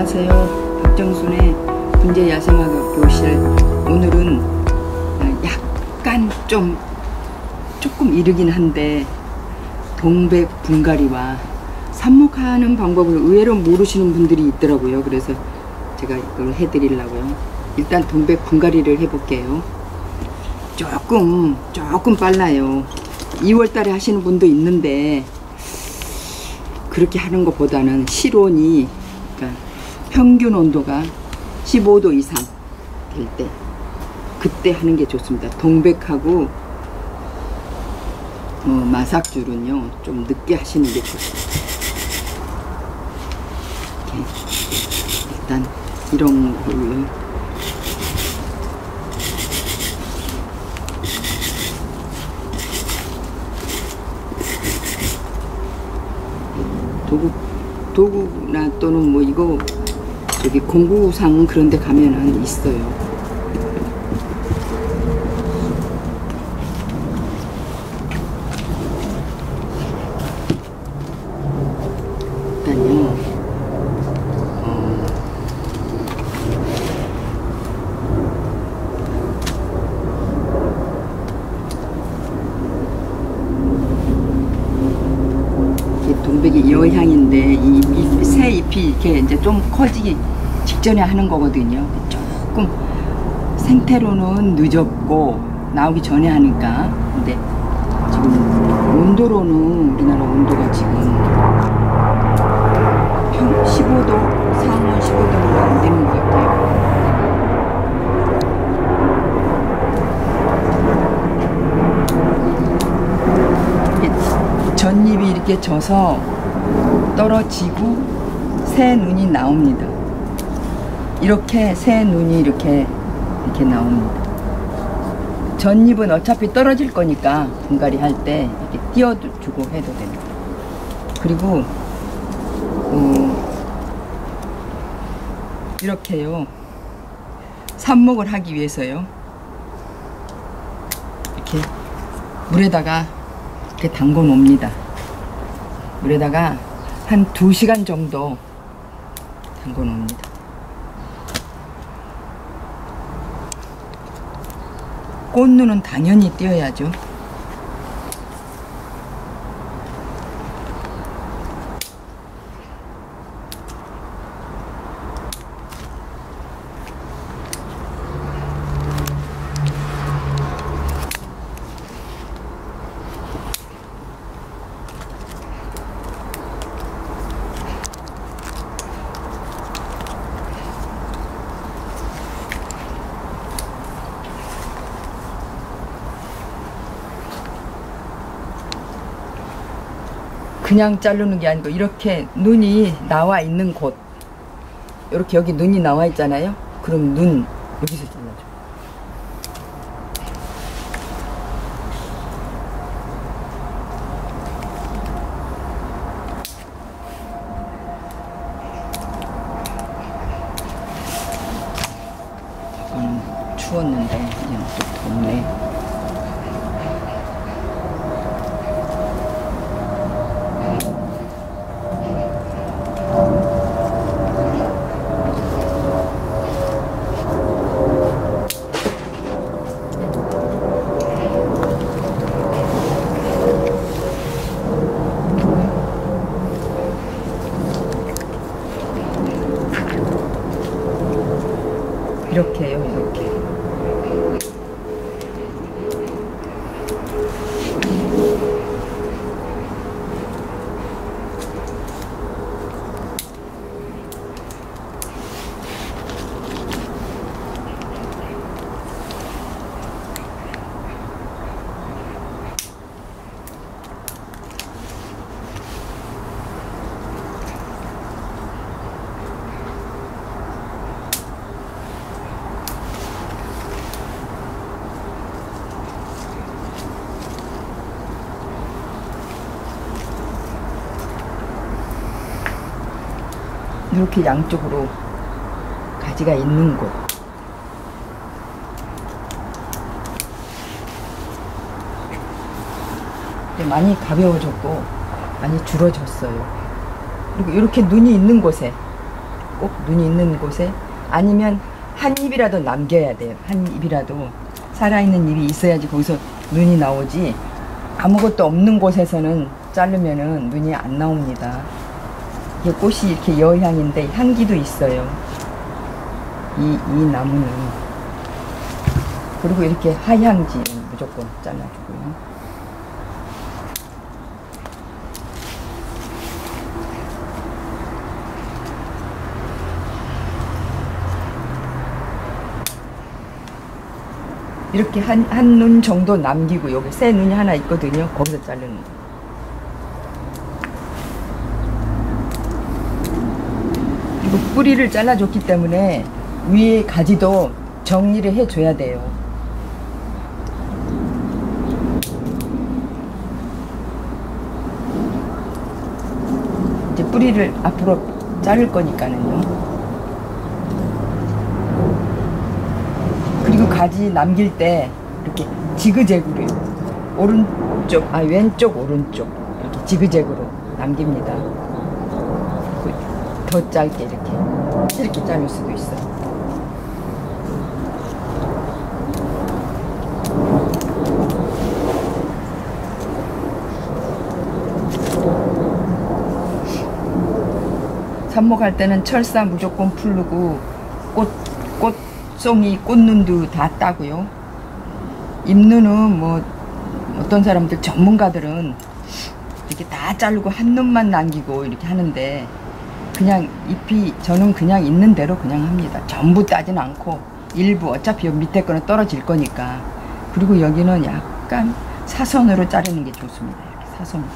안녕하세요. 박정순의 문제 야생화교 교실. 오늘은 약간 조금 이르긴 한데 동백 분갈이와 삽목하는 방법을 의외로 모르시는 분들이 있더라고요. 그래서 제가 이걸 해드리려고요. 일단 동백 분갈이를 해볼게요. 조금 빨라요. 2월달에 하시는 분도 있는데 그렇게 하는 것보다는 실온이, 그러니까 평균 온도가 15도 이상 될 때, 그때 하는 게 좋습니다. 동백하고 마삭줄은요 좀 늦게 하시는 게 좋습니다. 이렇게 일단 이런 걸로 도구나 또는 뭐 이거 저기 공구상 그런 데 가면은 있어요. 일단요 동백이 여향인데 이 새 잎이 이렇게 이제 좀 커지기 직전에 하는 거거든요. 조금 생태로는 늦었고 나오기 전에 하니까. 근데 지금 온도로는 우리나라 온도가 지금 15도, 상온 15도는 안 되는 것 같아요. 전잎이 이렇게 져서 떨어지고 새 눈이 나옵니다. 이렇게 새 눈이 이렇게 나옵니다. 전잎은 어차피 떨어질 거니까 분갈이 할 때 이렇게 띄워주고 해도 됩니다. 그리고 이렇게요, 삽목을 하기 위해서요, 이렇게 물에다가 이렇게 담궈 놓습니다. 물에다가 한 2시간 정도 담궈 놓습니다. 꽃눈은 당연히 띄어야죠. 그냥 자르는 게 아니고 이렇게 눈이 나와 있는 곳, 이렇게 여기 눈이 나와 있잖아요. 그럼 눈 여기서 잘라줘. 잠깐 추웠는데 그냥 또 덥네. 이렇게요, 이렇게. 이렇게 양쪽으로 가지가 있는 곳, 많이 가벼워졌고 많이 줄어졌어요. 그리고 이렇게 눈이 있는 곳에 꼭 눈이 있는 곳에, 아니면 한 잎이라도 남겨야 돼요. 한 잎이라도 살아있는 잎이 있어야지 거기서 눈이 나오지, 아무것도 없는 곳에서는 자르면은 눈이 안 나옵니다. 이게 꽃이 이렇게 여향인데 향기도 있어요. 이 나무는. 그리고 이렇게 하향지는 무조건 잘라주고요. 이렇게 한 눈 정도 남기고, 여기 새 눈이 하나 있거든요. 거기서 자르는 거. 그리고 뿌리를 잘라줬기 때문에 위에 가지도 정리를 해줘야 돼요. 이제 뿌리를 앞으로 자를 거니까는요. 그리고 가지 남길 때 이렇게 지그재그로, 왼쪽 오른쪽 이렇게 지그재그로 남깁니다. 더 짧게 이렇게 자를 수도 있어요. 삽목할 때는 철사 무조건 풀르고, 꽃송이, 꽃눈도 다 따고요. 잎눈은 뭐 어떤 사람들, 전문가들은 이렇게 다 자르고 한 눈만 남기고 이렇게 하는데, 그냥 잎이, 저는 그냥 있는 대로 그냥 합니다. 전부 따진 않고 일부, 어차피 밑에 거는 떨어질 거니까. 그리고 여기는 약간 사선으로 자르는 게 좋습니다. 이렇게 사선으로.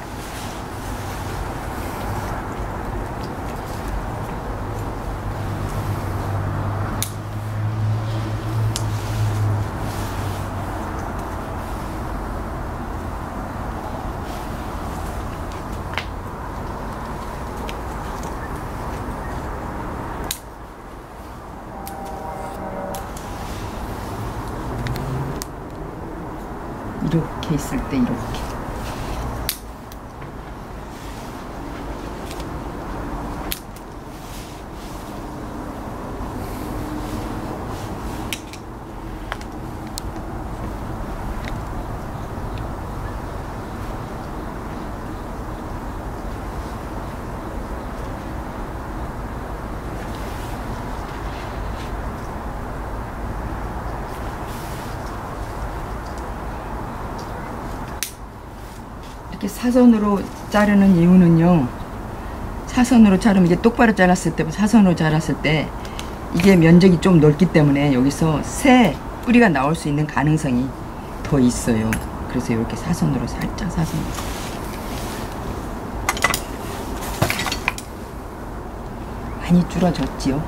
이렇게 있을 때 이렇게. 이렇게 사선으로 자르는 이유는요, 사선으로 자르면 이게 똑바로 잘랐을 때, 사선으로 잘랐을 때 이게 면적이 좀 넓기 때문에 여기서 새 뿌리가 나올 수 있는 가능성이 더 있어요. 그래서 이렇게 사선으로, 살짝 사선으로. 많이 줄어졌지요.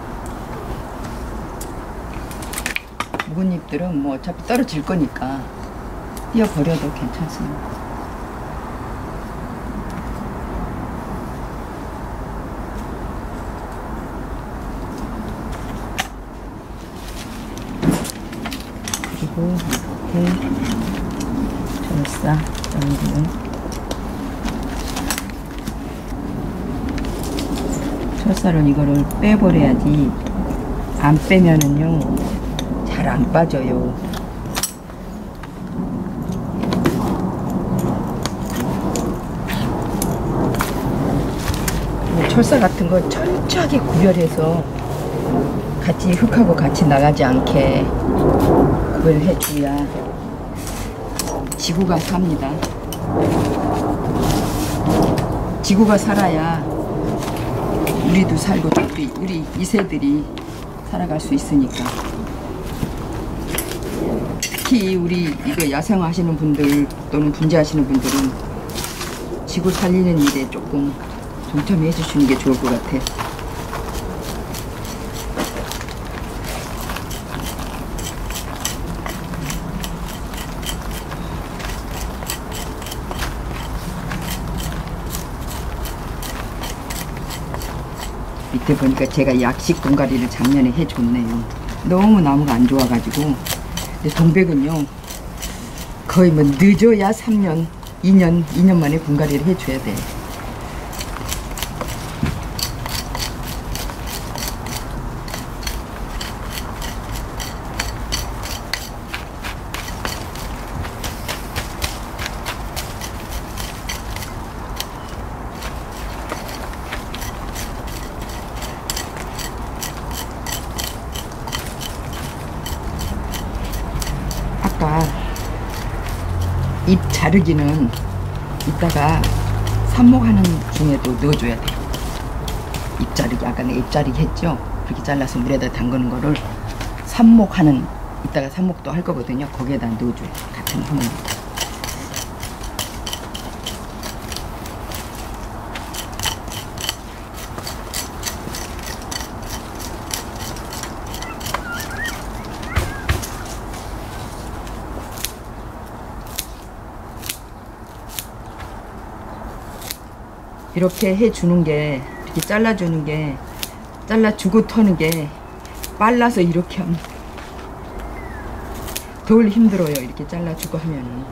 묵은 잎들은 뭐 어차피 떨어질 거니까 띄어버려도 괜찮습니다. 그리고 이렇게 절사 정리는, 철사를 이거를 빼버려야지, 안 빼면은요 잘 안 빠져요. 철사 같은 거 철저하게 구별해서 같이 흙하고 같이 나가지 않게 구별해줘야 지구가 삽니다. 지구가 살아야 우리도 살고 우리 2세들이 살아갈 수 있으니까. 특히 우리 이거 야생하시는 분들 또는 분재하시는 분들은 지구 살리는 일에 조금 동참해 주시는 게 좋을 것 같아. 밑에 보니까 제가 약식 분갈이를 작년에 해줬네요. 너무 나무가 안 좋아가지고. 근데 동백은요, 거의 뭐 늦어야 3년, 2년 만에 분갈이를 해줘야 돼. 자르기는 이따가 삽목하는 중에도 넣어줘야 돼요. 잎 자르기, 아까 내가 잎 자르기 했죠? 그렇게 잘라서 물에다 담그는 거를 삽목하는, 이따가 삽목도 할 거거든요. 거기에다 넣어줘야 돼요. 같은 화분. 이렇게 해주는 게, 이렇게 잘라주는 게, 잘라주고 터는 게 빨라서 이렇게 하면 덜 힘들어요. 이렇게 잘라주고 하면은.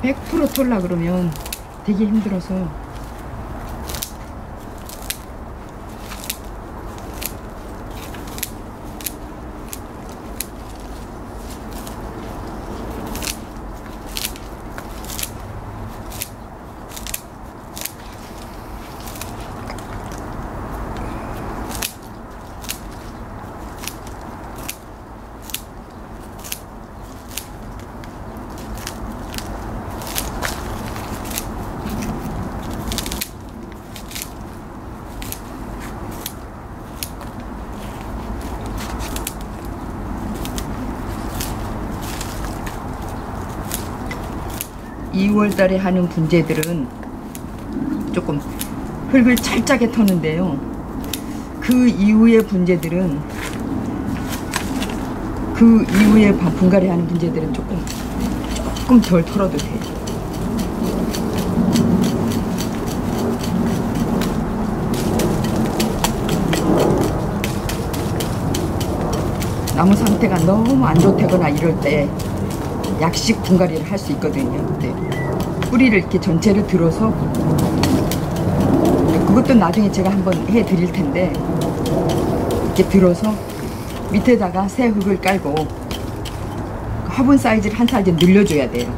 (100% 털라) 그러면 되게 힘들어서. (2월) 달에 하는 분재들은 조금 흙을 찰짝에 터는데요. 그 이후의 분재들은, 그 이후에 분갈이 하는 분재들은 조금 덜 털어도 돼요. 나무 상태가 너무 안 좋다거나 이럴 때 약식 분갈이를 할 수 있거든요. 네. 뿌리를 이렇게 전체를 들어서, 그것도 나중에 제가 한번 해 드릴 텐데, 이렇게 들어서 밑에다가 새 흙을 깔고 화분 사이즈를 한 사이즈 늘려줘야 돼요.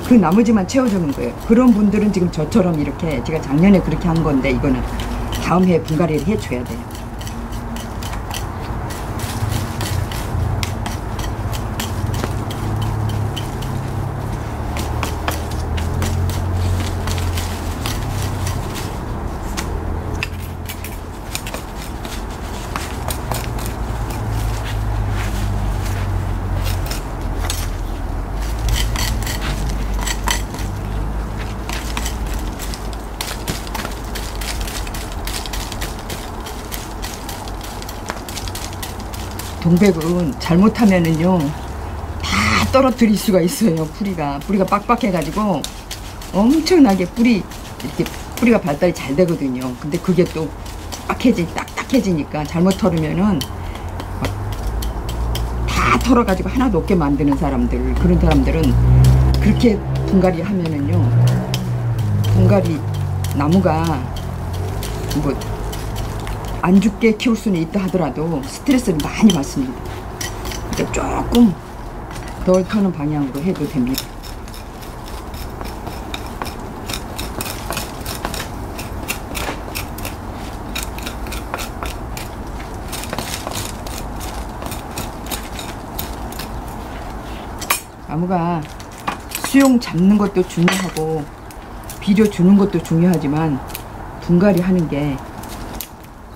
그 나머지만 채워주는 거예요. 그런 분들은 지금 저처럼 이렇게, 제가 작년에 그렇게 한 건데, 이거는 다음 해에 분갈이를 해줘야 돼요. 동백은 잘못하면은요 다 떨어뜨릴 수가 있어요. 뿌리가 빡빡해가지고 엄청나게 이렇게 뿌리가 발달이 잘 되거든요. 근데 그게 또 딱딱해지니까 잘못 털으면은 다 털어가지고 하나도 없게 만드는 사람들, 그런 사람들은 그렇게 분갈이 하면은요, 분갈이 나무가 뭐 안 죽게 키울 수는 있다 하더라도 스트레스를 많이 받습니다. 그러니까 조금 덜 터는 방향으로 해도 됩니다. 나무가 수용 잡는 것도 중요하고 비료 주는 것도 중요하지만 분갈이 하는 게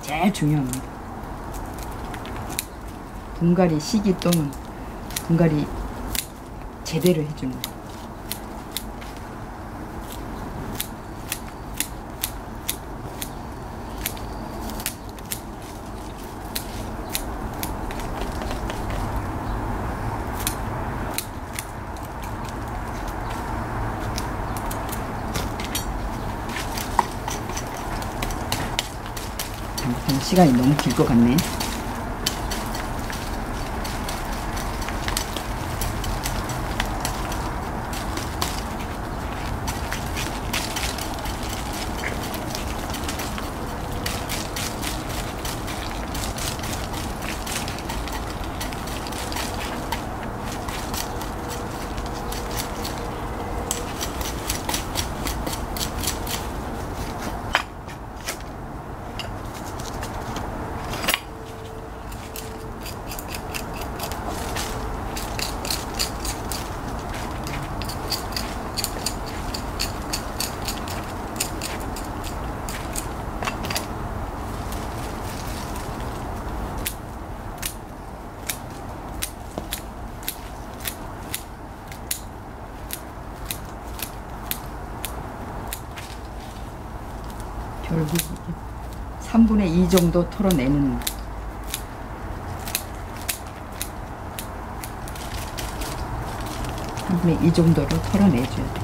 제일 중요합니다. 분갈이 시기 또는 분갈이 제대로 해주는 거. 시간이 너무 길 것 같네. 이게 3분의 2 정도 털어내는 3분의 2 정도로 털어내줘야 돼.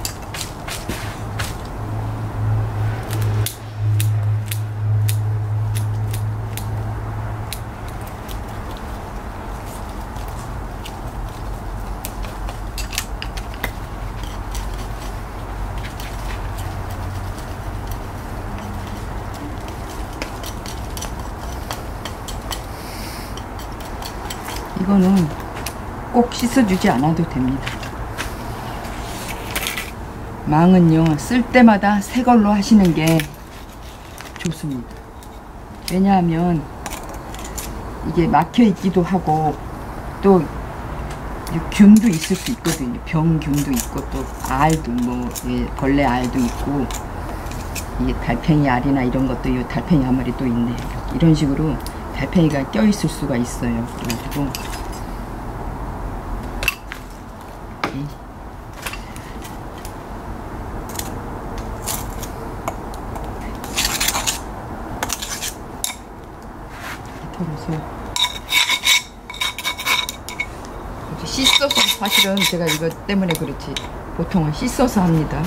이거는 꼭 씻어주지 않아도 됩니다. 망은요, 쓸 때마다 새 걸로 하시는 게 좋습니다. 왜냐하면 이게 막혀 있기도 하고 또 균도 있을 수 있거든요. 병균도 있고 또 알도 뭐 벌레 알도 있고 이 달팽이 알이나 이런 것도 이 달팽이 한 마리 또 있네요. 이런 식으로 달팽이가 껴 있을 수가 있어요. 그래가지고 털어서 씻어서, 사실은 제가 이거 때문에 그렇지 보통은 씻어서 합니다.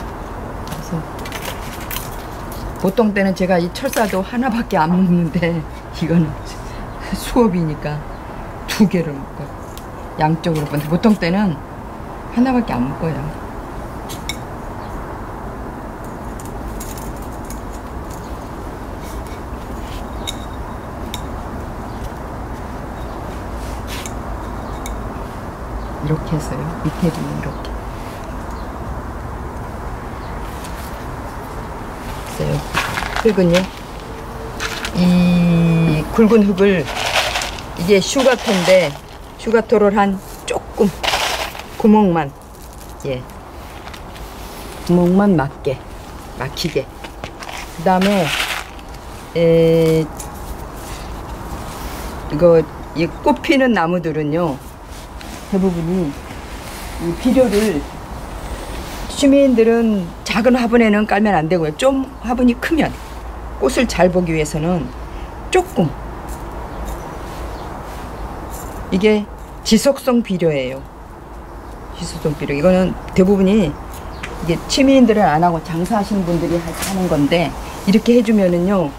그래서 보통 때는 제가 이 철사도 하나밖에 안 먹는데 이거는 수업이니까 2개를 먹고 양쪽으로 먹는데 보통 때는 하나밖에 안 먹어요. 이렇게 해서요. 밑에도 이렇게 있어요. 흙은요, 이 굵은 흙을, 이게 슈가토인데 슈가토를 한 조금 구멍만, 구멍만 막히게. 그 다음에 이거 이 꽃 피는 나무들은요, 대부분이 이 비료를, 시민들은 작은 화분에는 깔면 안 되고요. 좀 화분이 크면 꽃을 잘 보기 위해서는 조금, 이게 지속성 비료예요. 지속성 비료. 이거는 대부분이 이게 취미인들은 안 하고 장사하시는 분들이 하는 건데, 이렇게 해주면은요,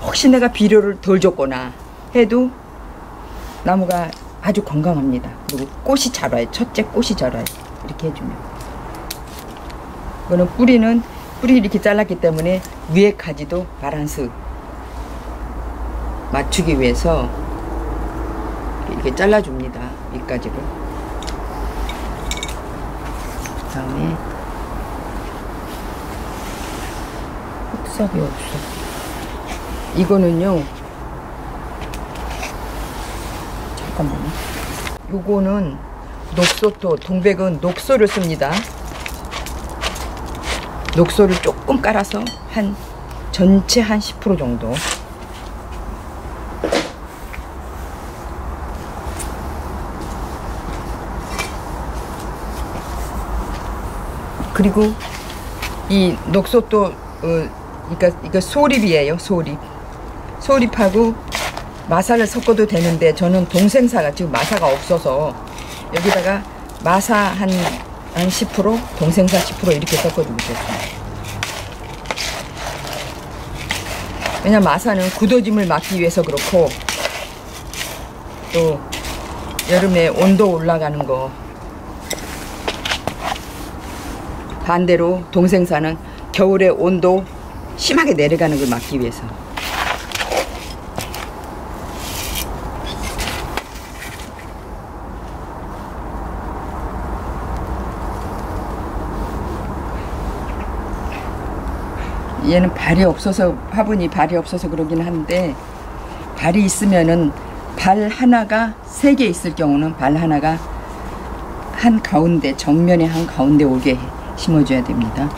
혹시 내가 비료를 덜 줬거나 해도 나무가 아주 건강합니다. 그리고 꽃이 자라요. 첫째 꽃이 자라요. 이렇게 해주면. 이거는 뿌리 이렇게 잘랐기 때문에 위에 가지도 바란스 맞추기 위해서 이렇게 잘라줍니다. 윗가지를. 그 다음에 흑석이 없어. 이거는요, 잠깐만요. 요거는 녹소토, 동백은 녹소를 씁니다. 녹소를 조금 깔아서 전체 한 10% 정도. 그리고 이 녹소토, 그러니까 이거 소립이에요. 소립하고 마사를 섞어도 되는데, 저는 동생사가 지금 마사가 없어서 여기다가 마사 한 10%, 동생사 10% 이렇게 섞어주고 있어요. 왜냐면 마사는 굳어짐을 막기 위해서 그렇고, 또 여름에 온도 올라가는 거, 반대로 동생사는 겨울에 온도 심하게 내려가는 걸 막기 위해서. 얘는 발이 없어서, 화분이 발이 없어서 그러긴 한데, 발이 있으면은 발 하나가 3개 있을 경우는 발 하나가 한 가운데, 정면에 한 가운데 오게 심어줘야 됩니다.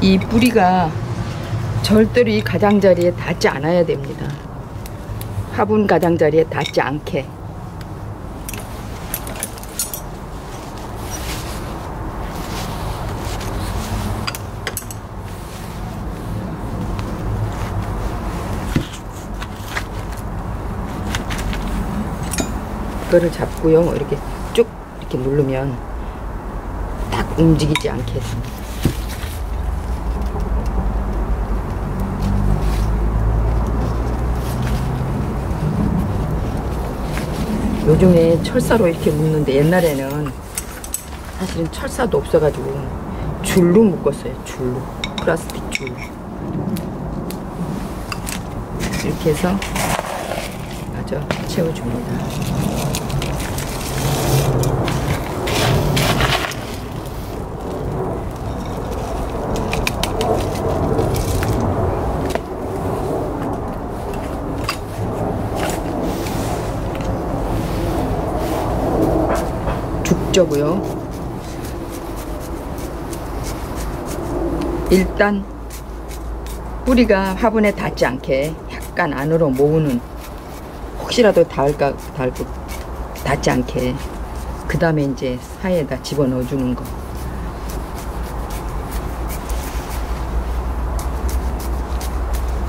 이 뿌리가 절대로 이 가장자리에 닿지 않아야 됩니다. 화분 가장자리에 닿지 않게. 이거를 잡고요. 이렇게 쭉 이렇게 누르면 딱 움직이지 않게 됩니다. 요즘에 철사로 이렇게 묶는데 옛날에는 사실은 철사도 없어가지고 줄로 묶었어요. 줄로. 플라스틱 줄로. 이렇게 해서 마저 채워줍니다. 죽저고요. 일단 뿌리가 화분에 닿지 않게 약간 안으로 모으는, 혹시라도 닿지 않게. 그 다음에 이제 사이에다 집어넣어 주는 거.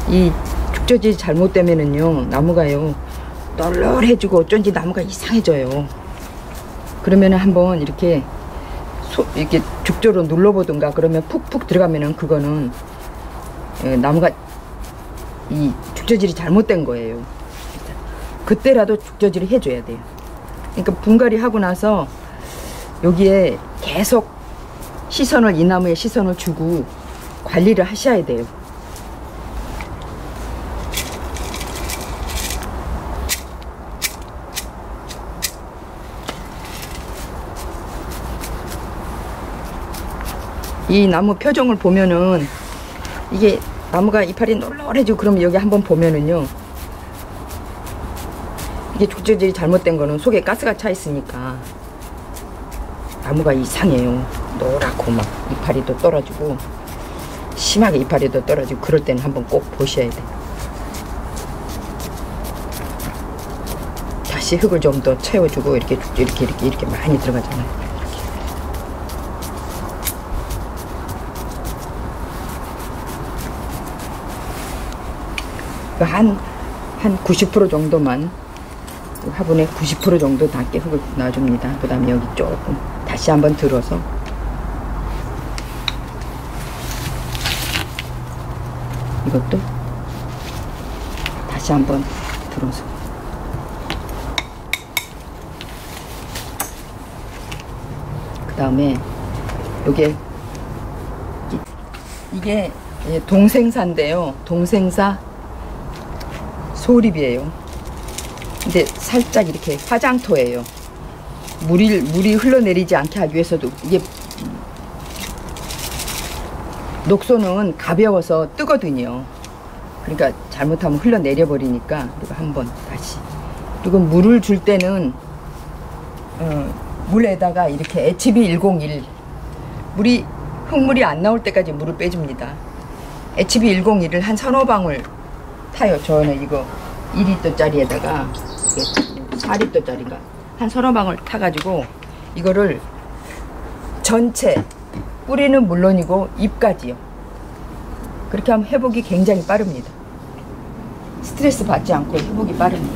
이 죽저지 잘못되면은요, 나무가요 널널해지고 어쩐지 나무가 이상해져요. 그러면은 한번 이렇게 이렇게 죽저로 눌러보든가, 그러면 푹푹 들어가면은 그거는 나무가 이 죽저질이 잘못된 거예요. 그때라도 죽저질을 해줘야 돼요. 그러니까 분갈이 하고 나서 여기에 계속 이 나무에 시선을 주고 관리를 하셔야 돼요. 이 나무 표정을 보면은 이게 나무가 이파리 널널해지고, 그러면 여기 한번 보면은요, 이게 죽저질이 잘못된 거는 속에 가스가 차 있으니까 나무가 이상해요. 노랗고 막 이파리도 떨어지고, 심하게 이파리도 떨어지고, 그럴 때는 한번 꼭 보셔야 돼요. 다시 흙을 좀 더 채워주고, 이렇게 많이 들어가잖아요. 한 90% 정도만, 화분에 90% 정도 닿게 흙을 놔줍니다. 그 다음에 여기 조금 다시 한번 들어서 이것도 다시 한번 들어서, 그 다음에 이게 동생사인데요. 동생사 소립이에요. 근데 살짝 이렇게 화장토예요. 물이 흘러내리지 않게 하기 위해서도. 이게 녹소는 가벼워서 뜨거든요. 그러니까 잘못하면 흘러내려 버리니까. 그리고 한번 다시. 그리고 물을 줄 때는 물에다가 이렇게 HB101, 흙물이 안 나올 때까지 물을 빼줍니다. HB101을 한 서너 방울 타요. 저는 이거 2리터짜리에다가 4리터짜리가 한 서너 방울 타가지고 이거를 전체, 뿌리는 물론이고 잎까지요. 그렇게 하면 회복이 굉장히 빠릅니다. 스트레스 받지 않고 회복이 빠릅니다.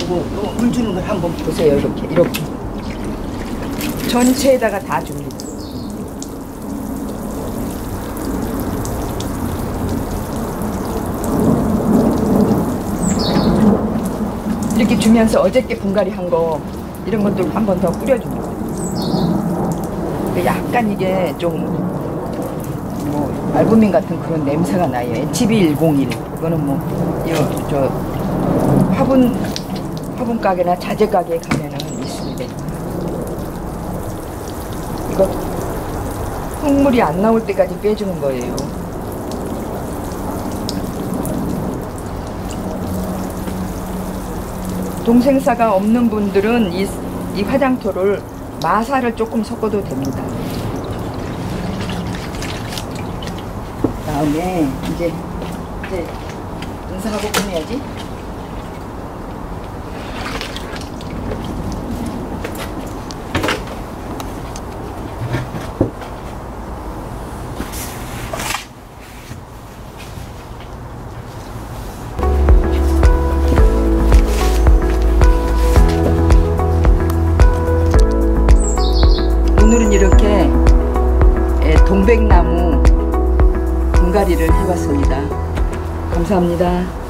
이거 물 주는 걸 한번 보세요. 이렇게 전체에다가 다 줍니다. 이렇게 주면서 어저께 분갈이 한 거 이런 것도 한 번 더 뿌려줍니다. 약간 이게 좀 뭐 알부민 같은 그런 냄새가 나요. HB101. 이거는 뭐 저 화분 가게나 자재 가게에 가면은 있습니다. 이거 흙물이 안 나올 때까지 빼주는 거예요. 동생사가 없는 분들은 이 화장토를 마사를 조금 섞어도 됩니다. 다음에 이제 응사하고 꺼내야지. 오늘은 이렇게 동백나무 분갈이를 해봤습니다. 감사합니다.